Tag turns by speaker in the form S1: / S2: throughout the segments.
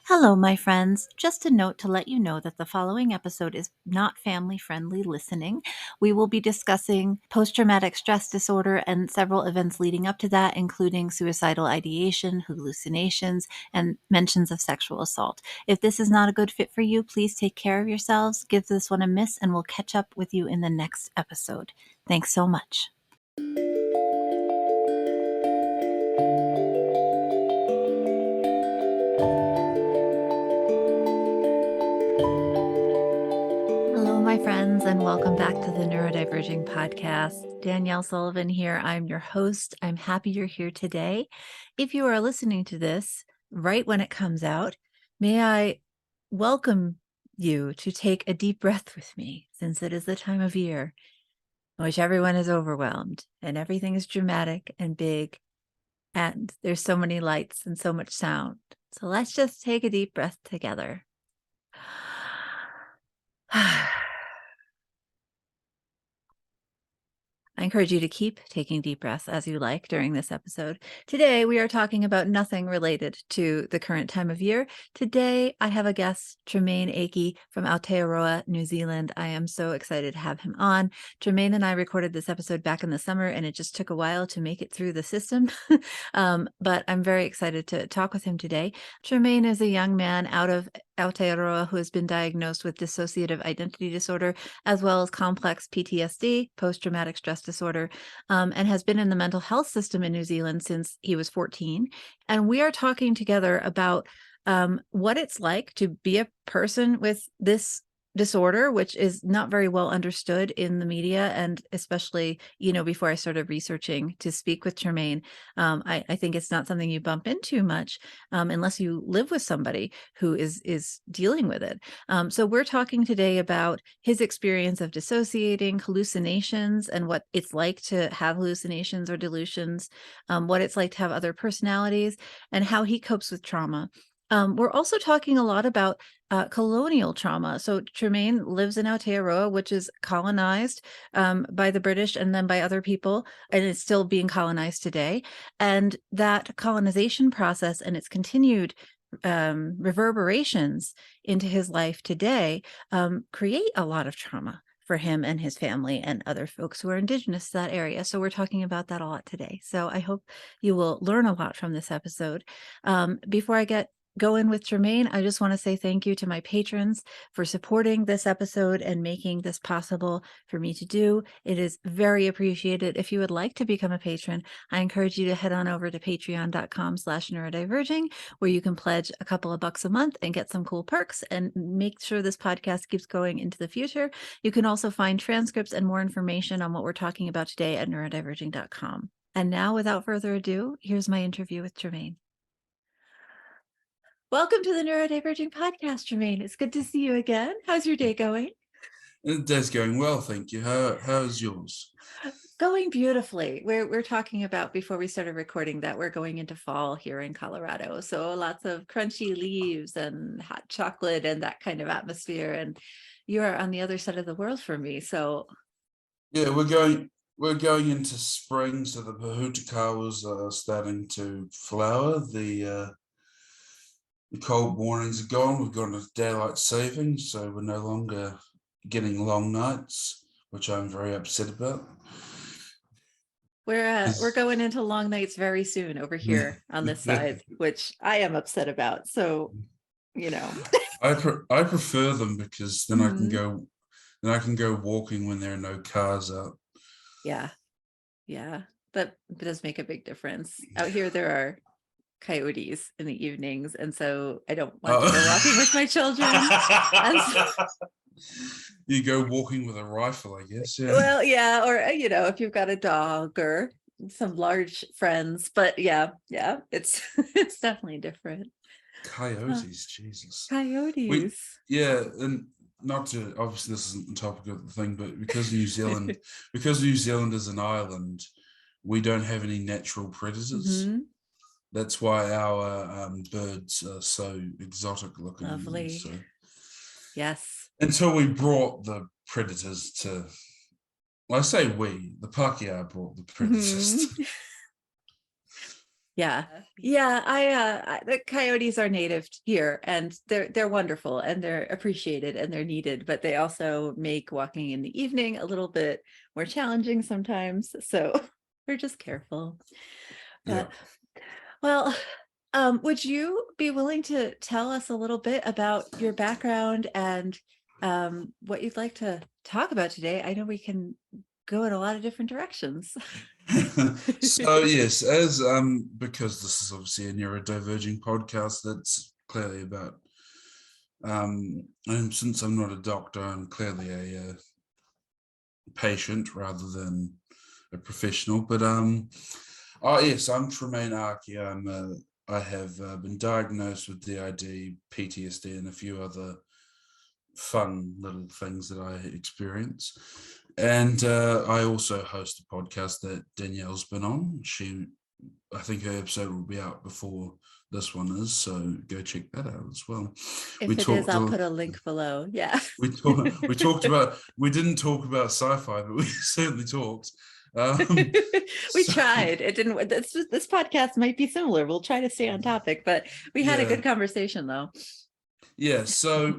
S1: Hello, my friends. Just a note to let you know that the following episode is not family-friendly listening. We will be discussing post-traumatic stress disorder and several events leading up to that, including suicidal ideation, hallucinations, and mentions of sexual assault. If this is not a good fit for you, please take care of yourselves, give this one a miss, and we'll catch up with you in the next episode. Thanks so much. Hello, my friends, and welcome back to the Neurodiverging Podcast. Danielle Sullivan here. I'm your host. I'm happy you're here today. If you are listening to this right when it comes out, may I welcome you to take a deep breath with me, since it is the time of year in which everyone is overwhelmed and everything is dramatic and big, and there's so many lights and so much sound. So let's just take a deep breath together. I encourage you to keep taking deep breaths as you like during this episode. Today, we are talking about nothing related to the current time of year. Today, I have a guest, Tremaine Ake from Aotearoa, New Zealand. I am so excited to have him on. Tremaine and I recorded this episode back in the summer, and it just took a while to make it through the system. But I'm very excited to talk with him today. Tremaine is a young man out of Aotearoa who has been diagnosed with dissociative identity disorder, as well as complex PTSD, post-traumatic stress disorder, and has been in the mental health system in New Zealand since he was 14. And we are talking together about what it's like to be a person with this disorder, which is not very well understood in the media, and especially, before I started researching to speak with Tremaine, I think it's not something you bump into much unless you live with somebody who is dealing with it. So we're talking today about his experience of dissociating, hallucinations, and what it's like to have hallucinations or delusions, what it's like to have other personalities, and how he copes with trauma. We're also talking a lot about colonial trauma. So Tremaine lives in Aotearoa, which is colonized by the British and then by other people, and it's still being colonized today. And that colonization process and its continued reverberations into his life today create a lot of trauma for him and his family and other folks who are indigenous to that area. So we're talking about that a lot today. So I hope you will learn a lot from this episode. Before I go in with Tremaine, I just want to say thank you to my patrons for supporting this episode and making this possible for me to do. It is very appreciated. If you would like to become a patron, I encourage you to head on over to patreon.com/neurodiverging, where you can pledge a couple of bucks a month and get some cool perks and make sure this podcast keeps going into the future. You can also find transcripts and more information on what we're talking about today at neurodiverging.com. And now, without further ado, here's my interview with Tremaine. Welcome to the Neurodiverging Podcast, Tremaine. It's good to see you again. How's your day going?
S2: The day's going well, thank you. How's yours?
S1: Going beautifully. We're talking about, before we started recording, that we're going into fall here in Colorado. So lots of crunchy leaves and hot chocolate and that kind of atmosphere. And you are on the other side of the world from me. So
S2: yeah, we're going into spring, so the pahutakawas are starting to flower. The cold mornings are gone. We've gone to daylight saving, so we're no longer getting long nights, which I'm very upset about.
S1: We're going into long nights very soon over here on this side, which I am upset about. So,
S2: I prefer them because then I can go walking when there are no cars out.
S1: Yeah, that does make a big difference. Out here, there are coyotes in the evenings, and so I don't want to go walking with my children.
S2: You go walking with a rifle, I guess. Yeah.
S1: Well, yeah, or if you've got a dog or some large friends, but yeah, it's definitely different.
S2: Coyotes, Jesus.
S1: Coyotes.
S2: And not to, obviously this isn't the topic of the thing, but because New Zealand is an island, we don't have any natural predators. Mm-hmm. That's why our birds are so exotic looking.
S1: Lovely.
S2: So,
S1: yes.
S2: Until we brought the predators to, well, I say we, the Pākehā brought the predators. Mm-hmm.
S1: Yeah. Yeah. The coyotes are native here, and they're wonderful, and they're appreciated, and they're needed, but they also make walking in the evening a little bit more challenging sometimes. So we're just careful.
S2: Yeah.
S1: But well, would you be willing to tell us a little bit about your background and what you'd like to talk about today? I know we can go in a lot of different directions.
S2: So yes, as because this is obviously a neurodiverging podcast, that's clearly about and since I'm not a doctor, I'm clearly a patient rather than a professional. But oh yes, I'm Tremaine Ake. I have been diagnosed with DID, PTSD, and a few other fun little things that I experience. And I also host a podcast that Danielle's been on. I think her episode will be out before this one is, so go check that out as well.
S1: If it is, I'll put a link below. Yeah.
S2: We talked about, we didn't talk about sci-fi, but we certainly talked.
S1: We tried. It didn't. This podcast might be similar. We'll try to stay on topic, but we had a good conversation though.
S2: Yeah. So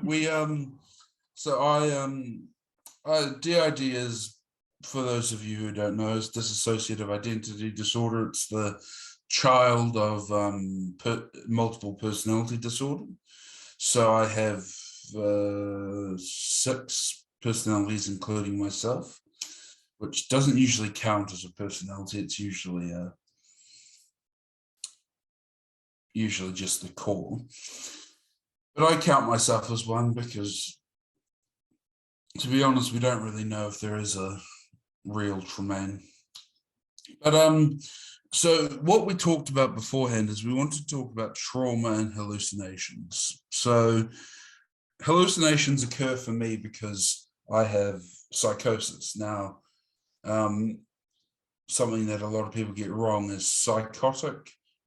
S2: DID is, for those of you who don't know, is dissociative identity disorder. It's the child of multiple personality disorder. So I have 6 personalities, including myself, which doesn't usually count as a personality. It's usually just the core. But I count myself as one because, to be honest, we don't really know if there is a real Tremaine. But so what we talked about beforehand is we wanted to talk about trauma and hallucinations. So hallucinations occur for me because I have psychosis. Now, something that a lot of people get wrong is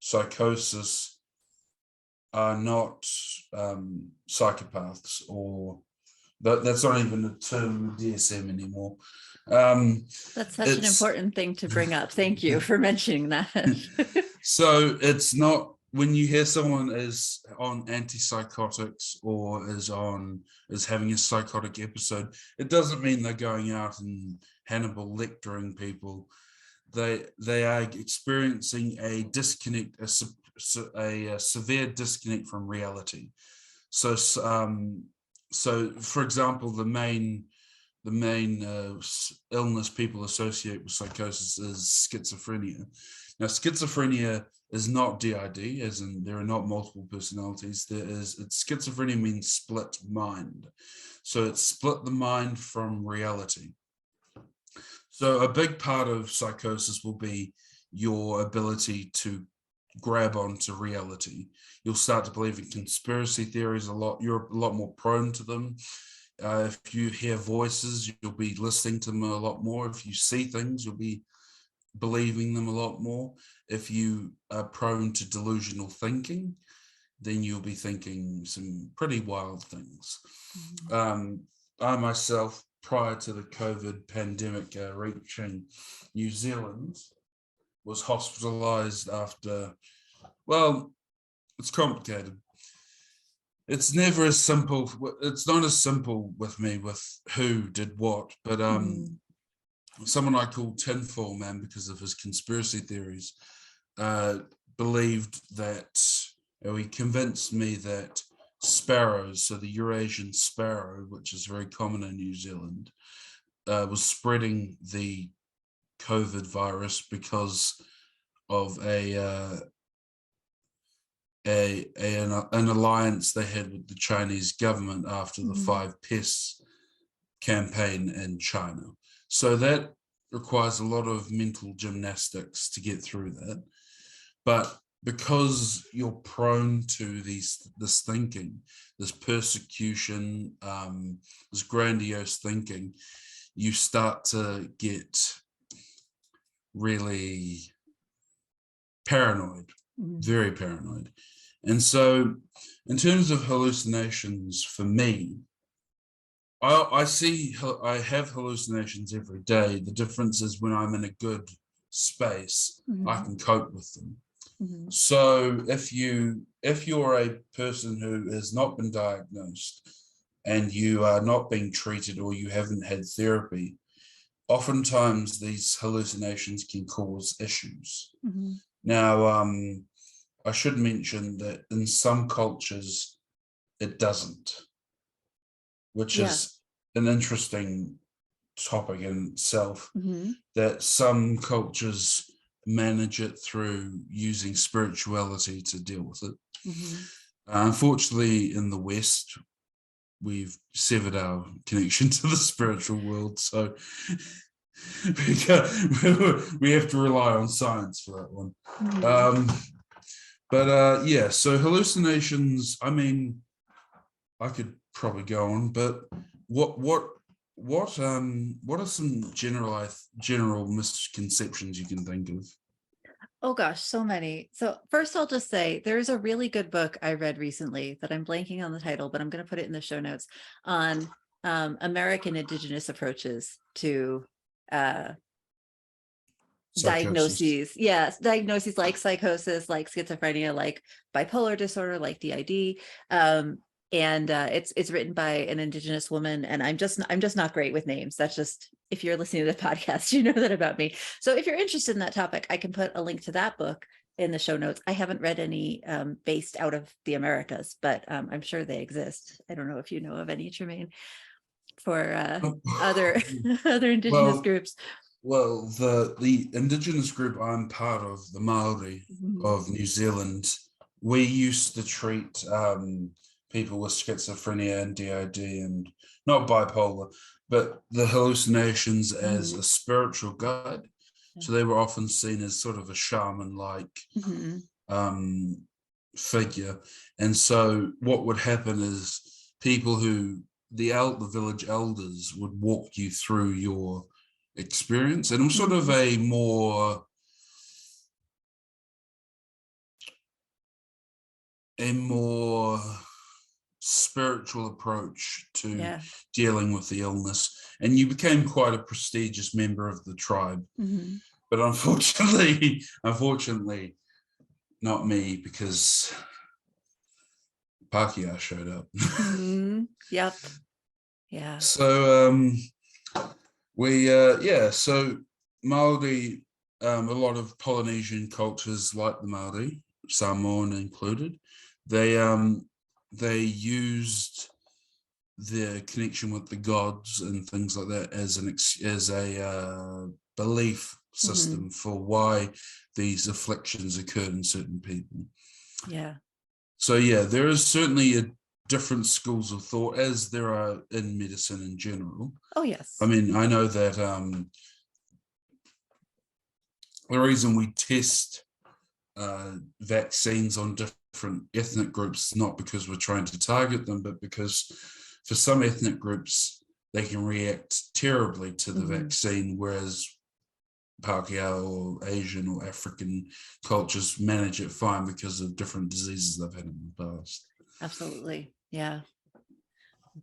S2: psychosis are not psychopaths, or that's not even a term in DSM anymore.
S1: That's such an important thing to bring up. Thank you for mentioning that.
S2: So it's not, when you hear someone is on antipsychotics or is having a psychotic episode, it doesn't mean they're going out and Hannibal Lectering people. They are experiencing a disconnect, a severe disconnect from reality. So for example, the main illness people associate with psychosis is schizophrenia. Now, schizophrenia is not DID, as in there are not multiple personalities. Schizophrenia means split mind. So it's split the mind from reality. So a big part of psychosis will be your ability to grab onto reality. You'll start to believe in conspiracy theories a lot. You're a lot more prone to them. If you hear voices, you'll be listening to them a lot more. If you see things, you'll be believing them a lot more. If you are prone to delusional thinking, then you'll be thinking some pretty wild things. Mm-hmm. I myself, prior to the COVID pandemic reaching New Zealand, was hospitalized after, well, it's complicated. It's never as simple. It's not as simple with me with who did what, but someone I called Tinfoil Man, because of his conspiracy theories, believed that, he convinced me that sparrows, so the Eurasian sparrow, which is very common in New Zealand, was spreading the COVID virus because of an alliance they had with the Chinese government after the 5 Pests campaign in China. So that requires a lot of mental gymnastics to get through that. But because you're prone to this thinking, this persecution, this grandiose thinking, you start to get really paranoid, very paranoid. And so in terms of hallucinations, for me, I have hallucinations every day. The difference is when I'm in a good space, I can cope with them.
S1: Mhm.
S2: So if you're a person who has not been diagnosed and you are not being treated or you haven't had therapy, oftentimes these hallucinations can cause issues.
S1: Mhm.
S2: Now, I should mention that in some cultures it doesn't, which
S1: Yeah.
S2: is an interesting topic in itself,
S1: Mhm.
S2: that some cultures manage it through using spirituality to deal with it.
S1: Mhm.
S2: Unfortunately, in the West, we've severed our connection to the spiritual world, so we have to rely on science for that one.
S1: Mhm.
S2: Yeah, so hallucinations, I mean, I could probably go on, but what are some general misconceptions you can think of?
S1: Oh gosh, so many. So first I'll just say there's a really good book I read recently that I'm blanking on the title, but I'm going to put it in the show notes on American Indigenous approaches to uh,
S2: Psychosis.
S1: diagnoses. Yes, diagnoses like psychosis, like schizophrenia, like bipolar disorder, like DID. And it's written by an Indigenous woman, and I'm just not great with names. That's just, if you're listening to the podcast, you know that about me. So if you're interested in that topic, I can put a link to that book in the show notes. I haven't read any based out of the Americas, but I'm sure they exist. I don't know if you know of any, Tremaine, for other other Indigenous
S2: Well,
S1: groups.
S2: well, the indigenous group I'm part of, the Maori
S1: Mhm.
S2: of New Zealand, we used to treat people with schizophrenia and DID and not bipolar, but the hallucinations as
S1: Mhm.
S2: a spiritual guide. So they were often seen as sort of a shaman-like
S1: Mhm.
S2: um, figure. And so what would happen is people who the village elders would walk you through your experience, and it was sort of
S1: Mhm.
S2: a more spiritual approach to
S1: Yeah.
S2: dealing with the illness, and you became quite a prestigious member of the tribe.
S1: Mhm.
S2: But unfortunately not me, because Pākehā showed up.
S1: Mhm. Yep. Yeah.
S2: So so Maori, a lot of Polynesian cultures like the Maori, Samoan included, they used their connection with the gods and things like that as a belief
S1: Mhm.
S2: system for why these afflictions occurred in certain people.
S1: Yeah.
S2: So yeah, there is certainly a different schools of thought, as there are in medicine in general.
S1: Oh,
S2: I
S1: yes.
S2: mean, I know that the reason we test vaccines on different ethnic groups is not because we're trying to target them, but because for some ethnic groups, they can react terribly to the
S1: Mhm.
S2: vaccine, whereas Pākehā or Asian or African cultures manage it fine because of different diseases they've had in the past.
S1: Absolutely. Yeah.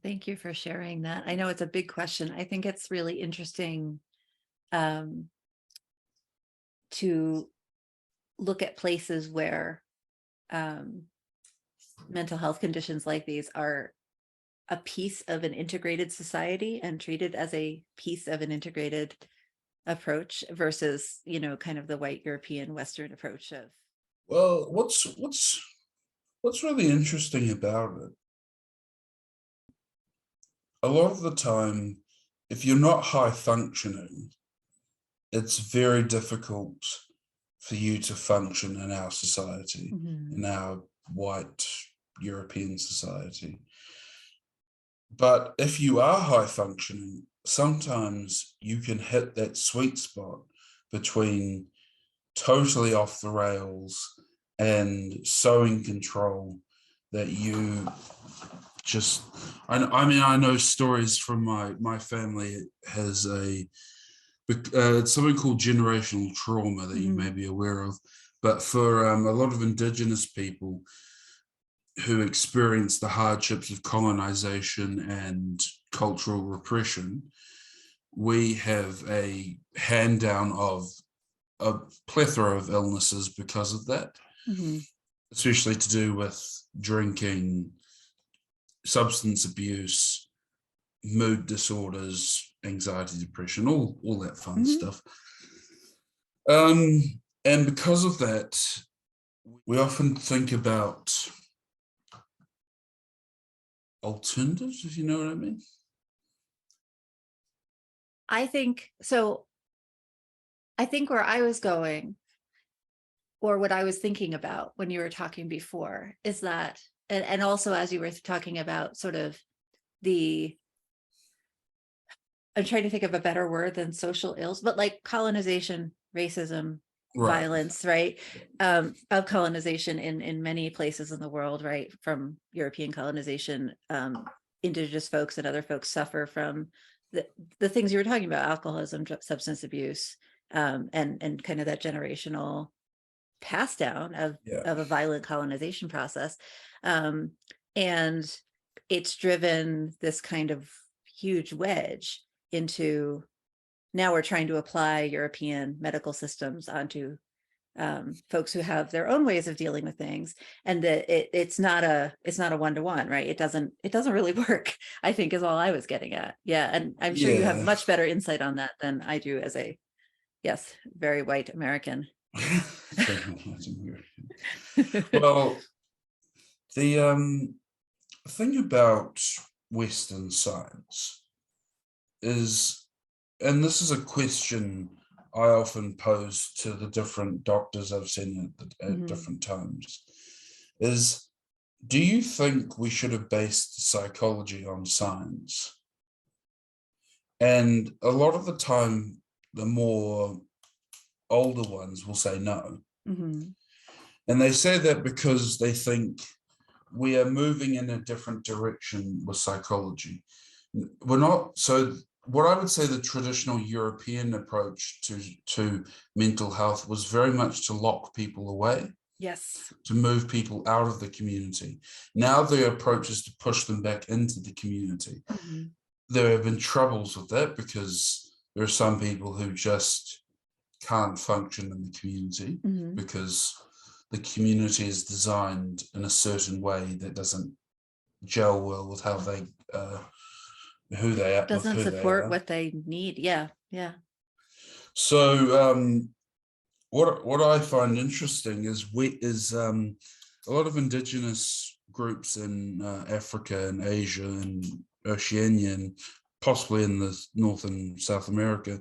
S1: Thank you for sharing that. I know it's a big question. I think it's really interesting um, to look at places where um, mental health conditions like these are a piece of an integrated society and treated as a piece of an integrated approach versus, kind of the white European Western approach of.
S2: Well, what's really interesting about it, a lot of the time, if you're not high functioning, it's very difficult for you to function in our society,
S1: Mhm.
S2: in our white European society. But if you are high functioning, sometimes you can hit that sweet spot between totally off the rails and so in control that you just, I mean, I know stories from my family. It has it's something called generational trauma that you may
S1: Mhm.
S2: be aware of, but for a lot of indigenous people who experience the hardships of colonization and cultural repression, we have a hand down of a plethora of illnesses because of that. especially to do with drinking, substance abuse, mood disorders, anxiety, depression, all that fun stuff. And because of that, we often think about alternatives, if you know what I mean.
S1: I think where I was going, or what I was thinking about when you were talking before, is that, and also as you were talking about sort of I'm trying to think of a better word than social ills, but like colonization, racism, violence, right? Of colonization in many places in the world, right? From European colonization, indigenous folks and other folks suffer from the things you were talking about: alcoholism, substance abuse, and kind of that generational pass down of a violent colonization process. And it's driven this kind of huge wedge into, now we're trying to apply European medical systems onto folks who have their own ways of dealing with things, and that it's not a one-to-one, right? It doesn't really work, I think, is all I was getting at. Yeah. And I'm sure you have much better insight on that than I do as a very white American.
S2: Well, the thing about Western science is, and this is a question I often pose to the different doctors I've seen at different times, is, do you think we should have based psychology on science? And a lot of the time, the more older ones will say no. And they say that because they think we are moving in a different direction with psychology. We're not. So what I would say the traditional European approach to mental health was very much to lock people away.
S1: Yes.
S2: To move people out of the community. Now the approach is to push them back into the community. There have been troubles with that because there are some people who just can't function in the community because the community is designed in a certain way that doesn't gel well with how they who they are.
S1: Doesn't support what they need. Yeah.
S2: So what I find interesting is a lot of indigenous groups in Africa and Asia and Oceania and possibly in the North and South America,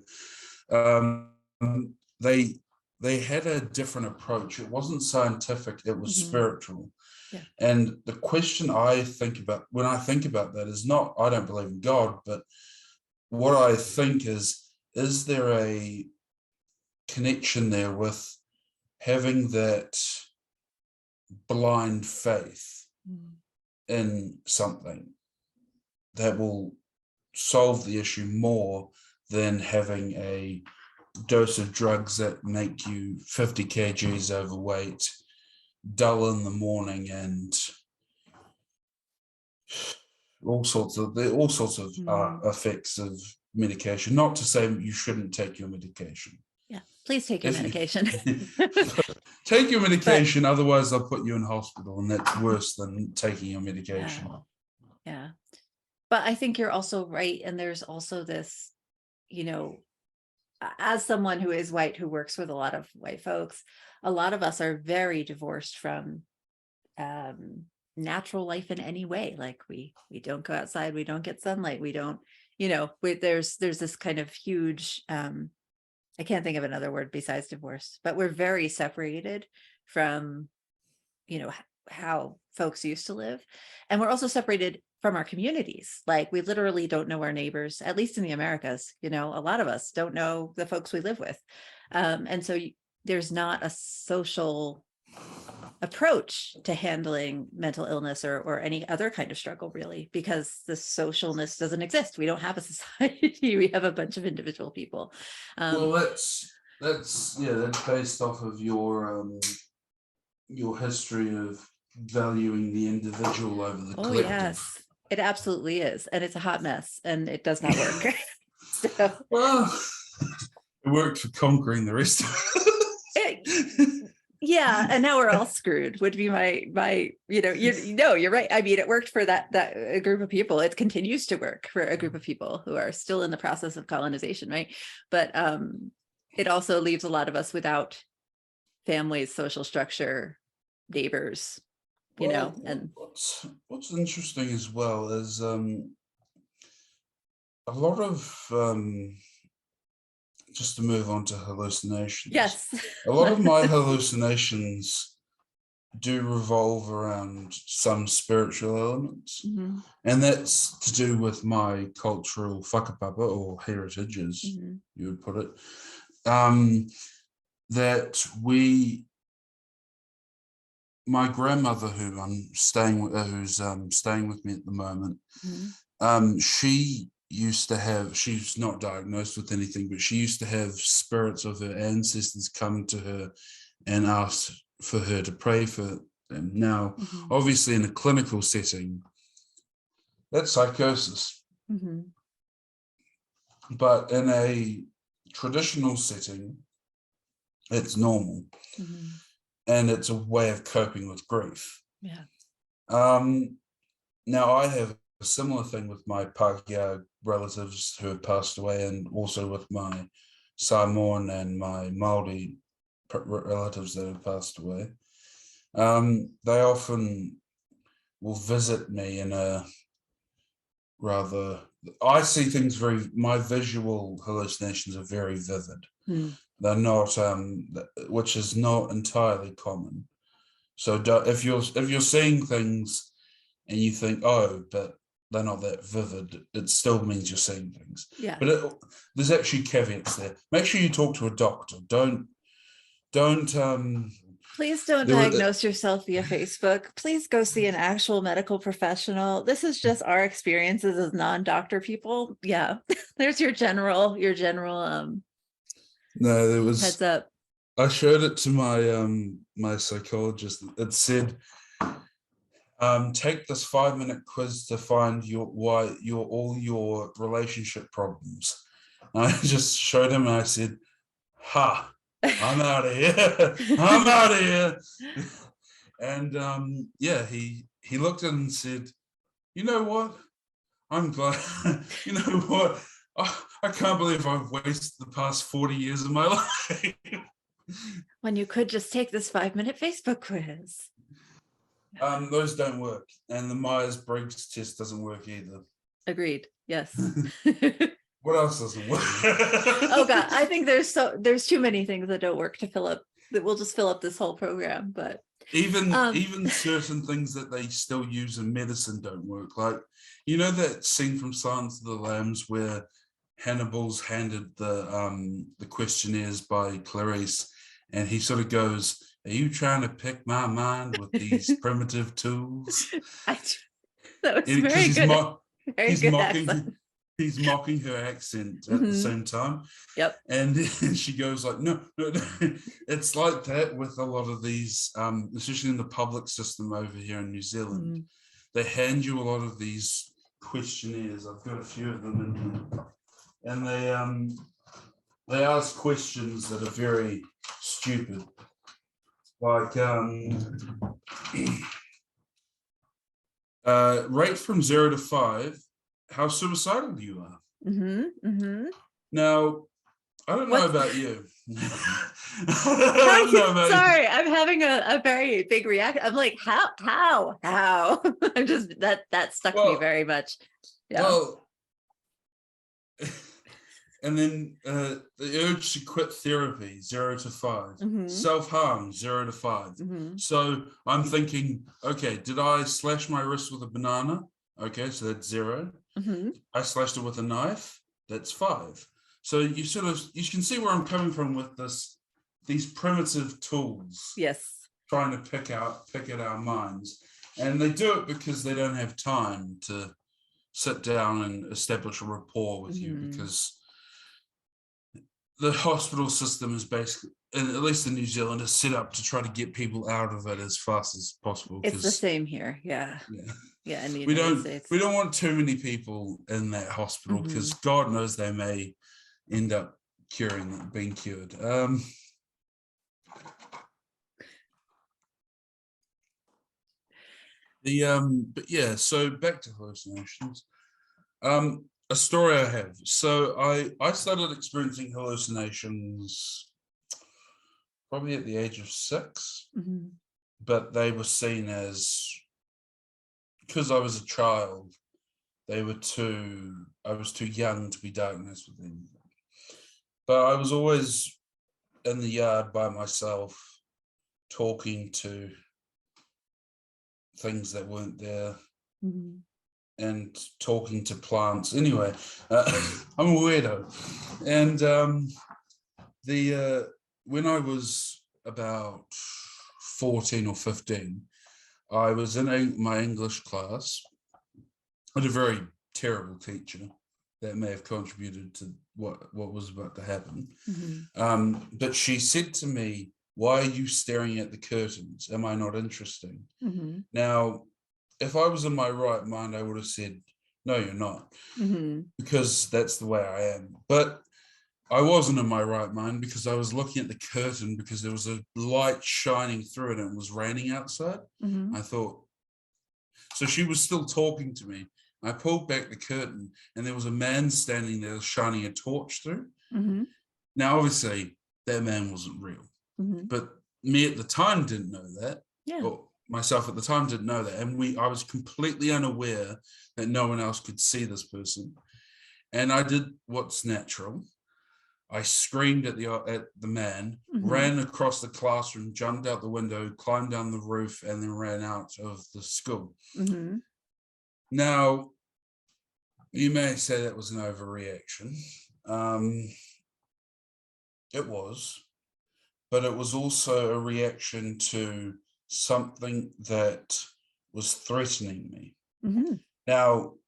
S2: they had a different approach. It wasn't scientific, it was spiritual. And the question I think about when I think about that is not, I don't believe in God, but what I think is there a connection there with having that blind faith in something that will solve the issue more than having a dose of drugs that make you 50 kgs overweight, dull in the morning, and all sorts of effects of medication. Not to say you shouldn't take your medication.
S1: Yeah, please take your medication.
S2: Take your medication, otherwise they'll put you in hospital, and that's worse than taking your medication.
S1: Yeah. But I think you're also right. And there's also this, as someone who is white, who works with a lot of white folks, a lot of us are very divorced from natural life in any way. Like we don't go outside, we don't get sunlight, we don't, there's this kind of huge, I can't think of another word besides divorce, but we're very separated from, how folks used to live. And we're also separated from our communities. Like we literally don't know our neighbors, at least in the Americas. A lot of us don't know the folks we live with. And so there's not a social approach to handling mental illness or any other kind of struggle, really, because the socialness doesn't exist. We don't have a society. We have a bunch of individual people.
S2: Well, that's based off of your history of valuing the individual over the collective.
S1: Yes, it absolutely is. And it's a hot mess and it does not work. So,
S2: well, it worked for conquering the rest of it.
S1: Yeah, and now we're all screwed would be my you're right. I mean, it worked for that a group of people. It continues to work for a group of people who are still in the process of colonization, right? But it also leaves a lot of us without families, social structure, neighbors, and
S2: what's interesting as well is a lot of just to move on to hallucinations.
S1: yes,
S2: A lot of my hallucinations do revolve around some spiritual elements.
S1: Mm-hmm.
S2: And that's to do with my cultural whakapapa or heritage, as
S1: Mm-hmm.
S2: you would put it. That my grandmother, who I'm staying with, who's staying with me at the moment,
S1: Mm-hmm.
S2: she used to have, she's not diagnosed with anything, but she used to have spirits of her ancestors come to her and ask for her to pray for them. Now,
S1: Mm-hmm.
S2: obviously in a clinical setting, that's psychosis.
S1: Mm-hmm.
S2: But in a traditional setting, it's normal.
S1: Mm-hmm.
S2: And it's a way of coping with grief.
S1: Yeah.
S2: Now, I have a similar thing with my Pākehā relatives who have passed away, and also with my Samoan and my Maori relatives that have passed away. They often will visit me in a rather, I see things my visual hallucinations are very vivid. They're not, which is not entirely common. So if you're seeing things and you think, oh, but they're not that vivid, it still means you're seeing things.
S1: Yeah.
S2: But there's actually caveats there. Make sure you talk to a doctor. Don't.
S1: Please don't diagnose yourself via Facebook. Please go see an actual medical professional. This is just our experiences as non-doctor people. Yeah. There's your general
S2: no, there was
S1: heads up.
S2: I showed it to my psychologist. It said, take this 5-minute quiz to find all your relationship problems. And I just showed him and I said, ha, I'm out of here. I'm out of here. And yeah, he looked at it and said, you know what? I'm glad. You know what? I can't believe I've wasted the past 40 years of my life.
S1: When you could just take this 5-minute Facebook quiz.
S2: Those don't work. And the Myers-Briggs test doesn't work either.
S1: Agreed. Yes.
S2: What else doesn't work?
S1: Oh God, I think there's too many things that don't work to fill up, that will just fill up this whole program. But
S2: even certain things that they still use in medicine don't work. Like, you know that scene from Silence of the Lambs where Hannibal's handed the questionnaires by Clarice, and he sort of goes, "Are you trying to pick my mind with these primitive tools?"
S1: That was very good. Very good accent.
S2: He's mocking her accent at the same time.
S1: Yep.
S2: And she goes like, no. It's like that with a lot of these, especially in the public system over here in New Zealand. They hand you a lot of these questionnaires. I've got a few of them in here. And they ask questions that are very stupid. Like, rate from 0 to 5 how suicidal you are. Now, I don't know about you.
S1: Sorry, I'm having a very big reaction. I'm like, how? I'm just that stuck me very much. Yeah. Well,
S2: and then the urge to quit therapy, 0 to 5. Self-harm, 0 to 5. So I'm thinking, okay, did I slash my wrist with a banana? Okay, so that's 0. I slashed it with a knife. That's 5. So you can see where I'm coming from with these primitive tools.
S1: Yes.
S2: Trying to pick at our minds, and they do it because they don't have time to sit down and establish a rapport with you, because the hospital system is basically, at least in New Zealand, is set up to try to get people out of it as fast as possible.
S1: It's the same here. Yeah. In the
S2: United
S1: States.
S2: We don't want too many people in that hospital, because God knows they may end up being cured. But yeah, so back to hallucinations. A story I have. So I started experiencing hallucinations probably at the age of 6, but they were seen as, because I was a child, I was too young to be diagnosed with anything. But I was always in the yard by myself, talking to things that weren't there, and talking to plants. Anyway, I'm a weirdo. And when I was about 14 or 15, I was in my English class. I had a very terrible teacher that may have contributed to what was about to happen. But she said to me, "Why are you staring at the curtains? Am I not interesting?" Now, if I was in my right mind, I would have said, "No, you're not," because that's the way I am. But I wasn't in my right mind because I was looking at the curtain because there was a light shining through it and it was raining outside. I thought, so she was still talking to me. I pulled back the curtain and there was a man standing there shining a torch through. Now, obviously, that man wasn't real, but me at the time didn't know that. Or myself at the time didn't know that. And I was completely unaware that no one else could see this person. And I did what's natural. I screamed at the man, ran across the classroom, jumped out the window, climbed down the roof, and then ran out of the school. Now, you may say that was an overreaction. It was, but it was also a reaction to something that was threatening me. Now,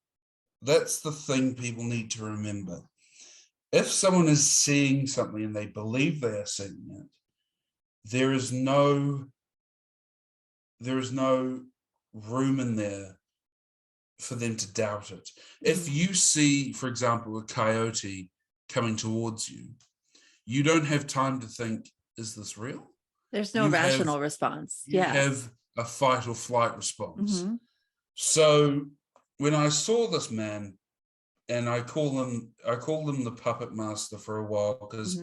S2: that's the thing people need to remember. If someone is seeing something and they believe they are seeing it, there is no room in there for them to doubt it. If you see, for example, a coyote coming towards you, you don't have time to think, is this real?
S1: There's no rational response.
S2: You have a fight or flight response. So when I saw this man, and I called him the puppet master for a while because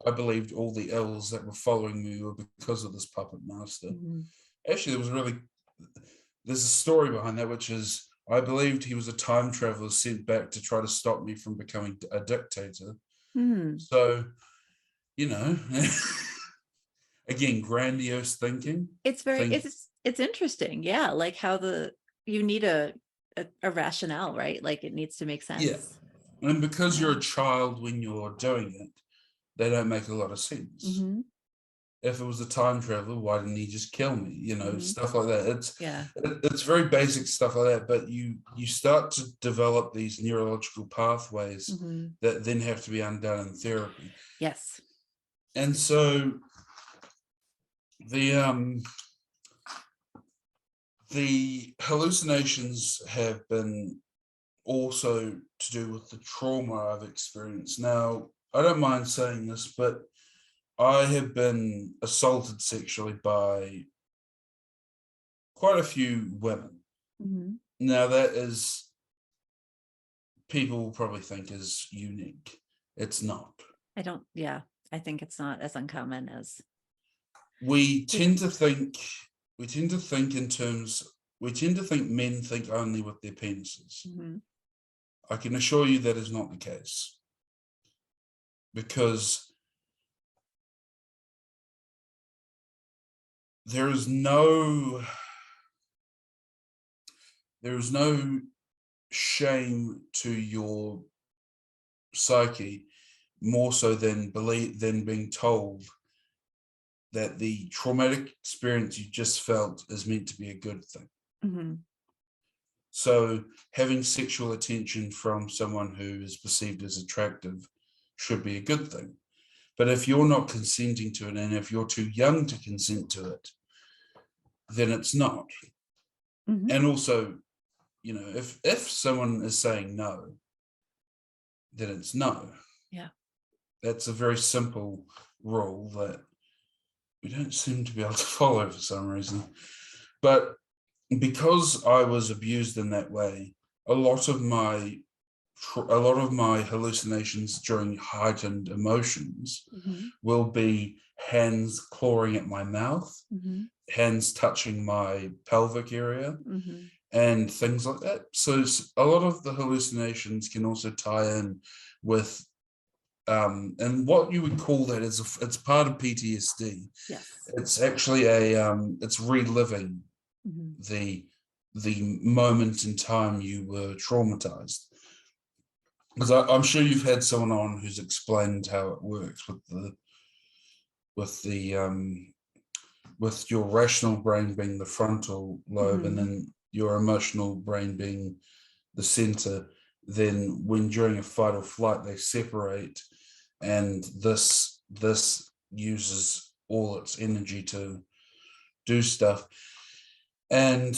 S2: I believed all the ills that were following me were because of this puppet master. Actually, there's a story behind that, which is I believed he was a time traveler sent back to try to stop me from becoming a dictator. So, again, grandiose thinking.
S1: It's interesting. Yeah. Like how you need a rationale, right? Like it needs to make sense.
S2: Yeah. And because you're a child when you're doing it, they don't make a lot of sense. If it was a time traveler, why didn't he just kill me? Stuff like that. It's very basic stuff like that, but you start to develop these neurological pathways that then have to be undone in therapy.
S1: Yes.
S2: And so the hallucinations have been also to do with the trauma I've experienced. Now, I don't mind saying this, but I have been assaulted sexually by quite a few women. Now, that is, people will probably think is unique. It's not.
S1: I think it's not as uncommon as
S2: we tend to think men think only with their penises. I can assure you that is not the case, because there is no shame to your psyche more so than being told that the traumatic experience you just felt is meant to be a good thing. So having sexual attention from someone who is perceived as attractive should be a good thing. But if you're not consenting to it, and if you're too young to consent to it, then it's not. And also, if someone is saying no, then it's no.
S1: Yeah.
S2: That's a very simple rule that we don't seem to be able to follow for some reason. But because I was abused in that way, a lot of my hallucinations during heightened emotions will be hands clawing at my mouth, hands touching my pelvic area, and things like that. So a lot of the hallucinations can also tie in with and what you would call that is it's part of PTSD.
S1: Yes.
S2: It's actually it's reliving the moment in time you were traumatized. Because I'm sure you've had someone on who's explained how it works with your rational brain being the frontal lobe and then your emotional brain being the center. Then when during a fight or flight they separate, and this uses all its energy to do stuff. And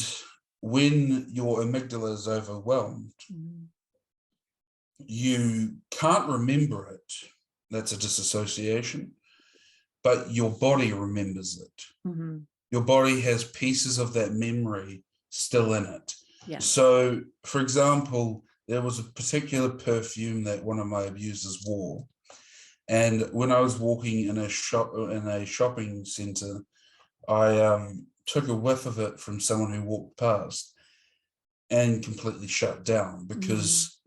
S2: when your amygdala is overwhelmed, you can't remember it. That's a disassociation, but your body remembers it. Your body has pieces of that memory still in it.
S1: Yeah.
S2: So, for example, there was a particular perfume that one of my abusers wore. And when I was walking in a shopping center, I took a whiff of it from someone who walked past and completely shut down because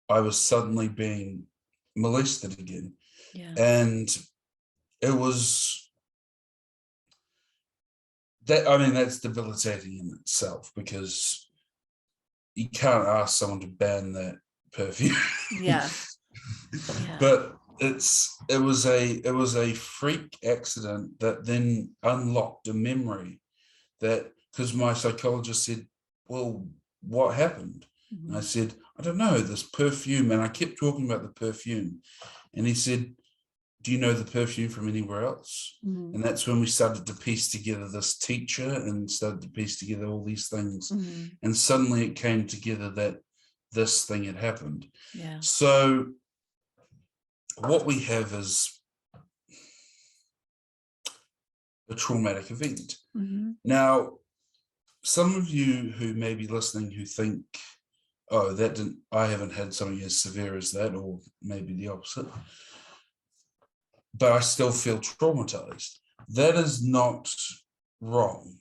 S2: I was suddenly being molested again.
S1: Yeah.
S2: And it was that, I mean, that's debilitating in itself because you can't ask someone to ban that perfume.
S1: Yeah.
S2: But it was a freak accident that then unlocked a memory that, because my psychologist said, well, what happened? And I said, I don't know, this perfume. And I kept talking about the perfume. And he said, do you know the perfume from anywhere else? And that's when we started to piece together this teacher and started to piece together all these things. And suddenly it came together that this thing had happened.
S1: Yeah.
S2: So what we have is a traumatic event. Now, some of you who may be listening who think, oh, I haven't had something as severe as that, or maybe the opposite, but I still feel traumatized. That is not wrong.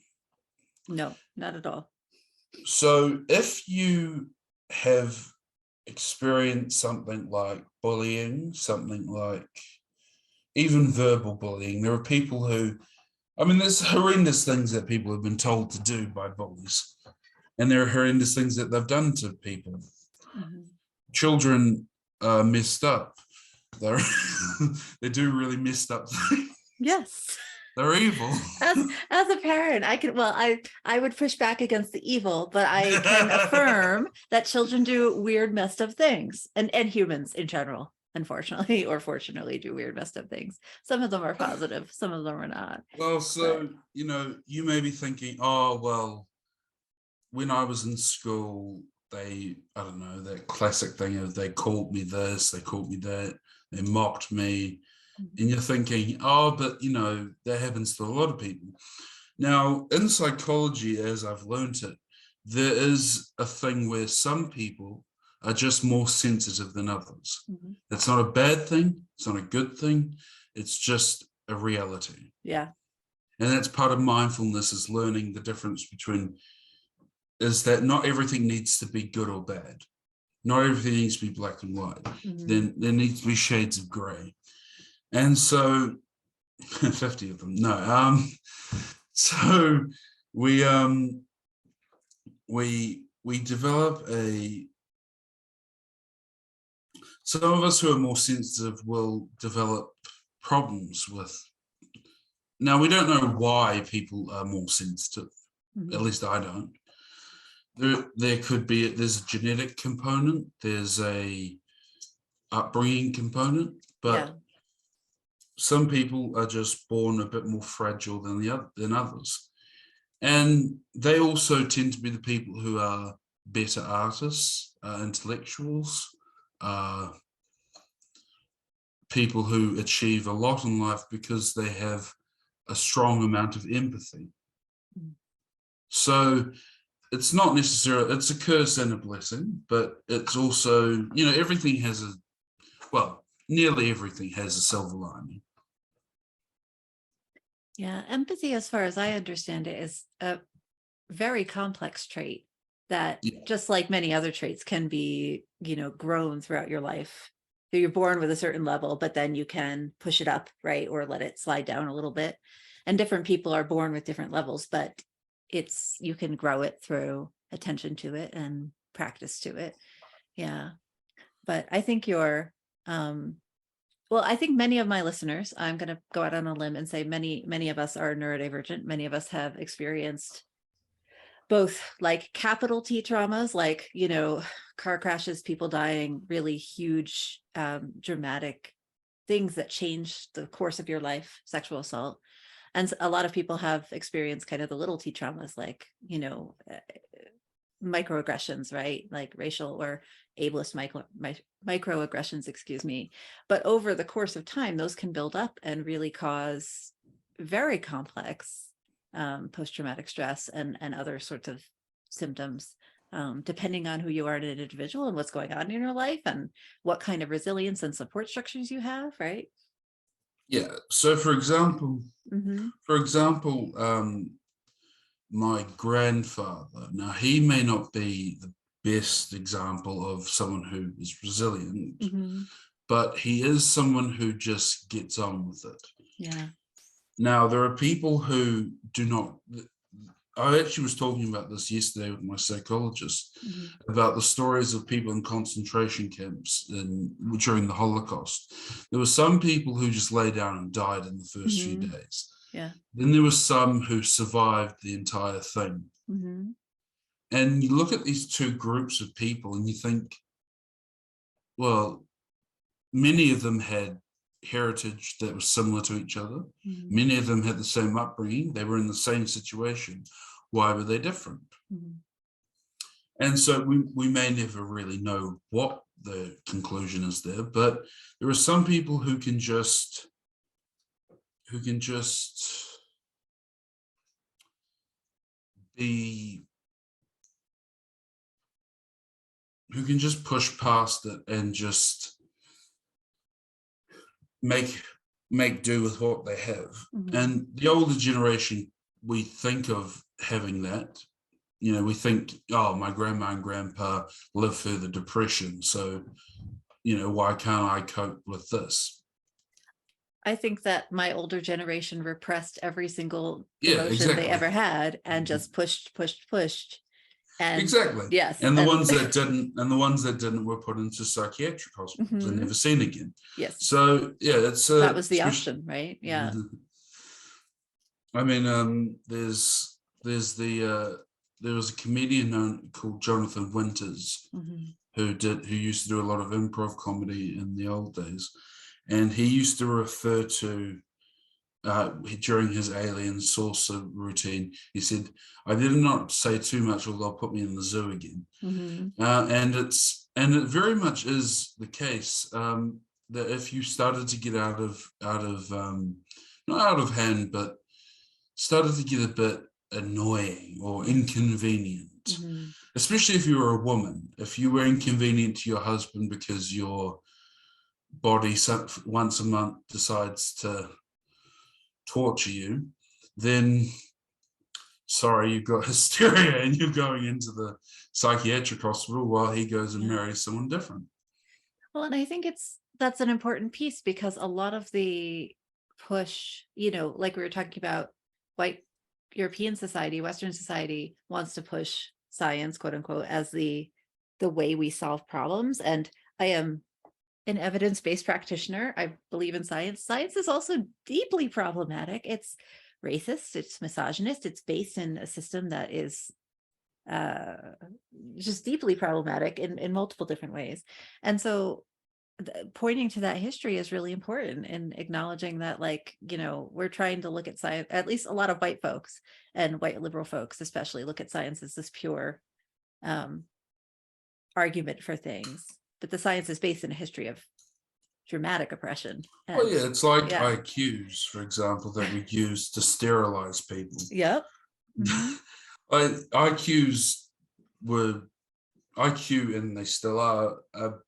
S1: No, not at all.
S2: So if you have experienced something like bullying, something like even verbal bullying, there are people who, I mean, there's horrendous things that people have been told to do by bullies, and there are horrendous things that they've done to people. Children are messed up. They do really messed up things.
S1: Yes.
S2: They're evil.
S1: As a parent, I would push back against the evil, but I can affirm that children do weird, messed up things, and humans in general, unfortunately or fortunately, do weird, messed up things. Some of them are positive, some of them are not.
S2: Well, so, you may be thinking, oh, well, when I was in school, I don't know, that classic thing of they called me this, they called me that, they mocked me. And you're thinking, oh, but, that happens to a lot of people. Now, in psychology, as I've learned it, there is a thing where some people are just more sensitive than others. That's not a bad thing. It's not a good thing. It's just a reality.
S1: Yeah.
S2: And that's part of mindfulness, is learning the difference between, is that not everything needs to be good or bad. Not everything needs to be black and white. Then there needs to be shades of gray. And so 50 of them. No. So we develop some of us who are more sensitive will develop problems with. Now, we don't know why people are more sensitive. At least I don't. There could be, there's a genetic component, there's a upbringing component, but some people are just born a bit more fragile than others. And they also tend to be the people who are better artists, intellectuals, people who achieve a lot in life because they have a strong amount of empathy. So it's not necessarily, it's a curse and a blessing, but it's also, everything has nearly everything has a silver lining.
S1: Yeah, empathy, as far as I understand it, is a very complex trait that, just like many other traits, can be, grown throughout your life. So you're born with a certain level, but then you can push it up, right? Or let it slide down a little bit. And different people are born with different levels, but you can grow it through attention to it and practice to it. Yeah. But I think I think many of my listeners, I'm going to go out on a limb and say many of us are neurodivergent. Many of us have experienced both like capital T traumas, like, car crashes, people dying, really huge, dramatic things that change the course of your life, sexual assault. And a lot of people have experienced kind of the little T traumas, like, microaggressions, right? Like racial or ableist microaggressions, excuse me. But over the course of time, those can build up and really cause very complex post-traumatic stress and other sorts of symptoms, depending on who you are as an individual and what's going on in your life and what kind of resilience and support structures you have, right?
S2: Yeah. So for example, my grandfather, now he may not be the best example of someone who is resilient, but he is someone who just gets on with it.
S1: Yeah.
S2: Now, there are people who do not. I actually was talking about this yesterday with my psychologist about the stories of people in concentration camps during the Holocaust. There were some people who just lay down and died in the first few days.
S1: Yeah.
S2: Then there were some who survived the entire thing. And you look at these two groups of people and you think, well, many of them had heritage that was similar to each other. Many of them had the same upbringing. They were in the same situation. Why were they different? And so we may never really know what the conclusion is there, but there are some people who can just push past it and just make do with what they have. And the older generation, we think of having that, we think, oh, my grandma and grandpa lived through the Depression, so why can't I cope with this?
S1: I think that my older generation repressed every single emotion they ever had and just pushed. And
S2: exactly.
S1: Yes.
S2: And the ones that didn't were put into psychiatric hospitals and never seen again.
S1: Yes.
S2: So yeah,
S1: that was the option, right? Yeah.
S2: I mean, there was a comedian called Jonathan Winters who used to do a lot of improv comedy in the old days, and he used to refer to during his alien saucer routine, he said, I did not say too much or they'll put me in the zoo again. And it very much is the case that if you started to get out of not out of hand, but started to get a bit annoying or inconvenient, especially if you were a woman, if you were inconvenient to your husband because your body once a month decides to torture you, then sorry, you've got hysteria and you're going into the psychiatric hospital while he goes and marries someone different.
S1: Well, and I think that's an important piece, because a lot of the push, like we were talking about, white European society, Western society wants to push science, quote unquote, as the way we solve problems. And I am an evidence-based practitioner. I believe in science. Science is also deeply problematic. It's racist, it's misogynist, it's based in a system that is just deeply problematic in multiple different ways. And so pointing to that history is really important, and acknowledging that, like, we're trying to look at science, at least a lot of white folks and white liberal folks especially look at science as this pure argument for things. But the science is based in a history of dramatic oppression.
S2: Well, yeah, it's like IQs, for example, that we use to sterilize people.
S1: Yep.
S2: IQs were IQ, and they still are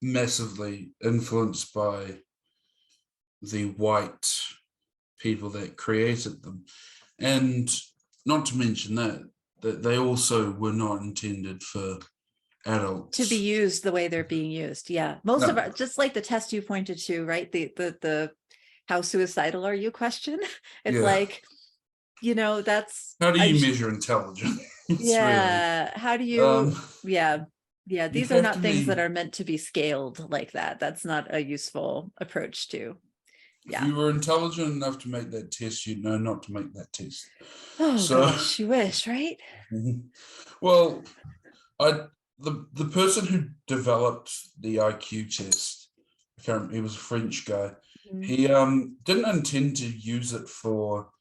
S2: massively influenced by the white people that created them, and not to mention that they also were not intended for adults
S1: to be used the way they're being used. Yeah, most
S2: No.
S1: of our, just like the test you pointed to, right? The how suicidal are you question? It's
S2: Yeah.
S1: like, that's
S2: How do you measure intelligence?
S1: yeah.
S2: Really,
S1: How do you? Yeah.
S2: you'd
S1: These are
S2: have to
S1: not things that
S2: be.
S1: are meant to be scaled like that. That's not a useful approach to.
S2: If
S1: Yeah.
S2: you were intelligent enough to make that test, you'd know not to make that test.
S1: Oh
S2: So,
S1: gosh, you wish, right?
S2: well, the person who developed the IQ test, he was a French guy.
S1: Mhm.
S2: He didn't intend to use it for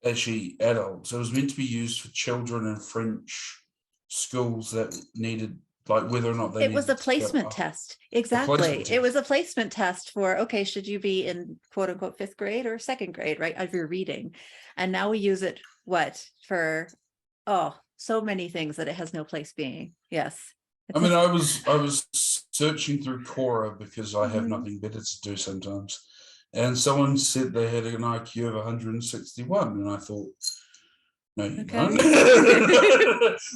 S2: actually adults. It was meant to be used for children in French schools that needed, like, whether or not they
S1: It was
S2: needed
S1: a placement test. Exactly.
S2: placement
S1: It was
S2: test.
S1: a placement test for, okay, should you be in quote unquote 5th grade or 2nd grade, right? Of your reading. And now we use it, for, so many things that it has no place being. Yes.
S2: I mean, I was searching through Quora because I have
S1: Mhm.
S2: nothing better to do sometimes, and someone said they had an IQ of 161, and I thought, no, you don't.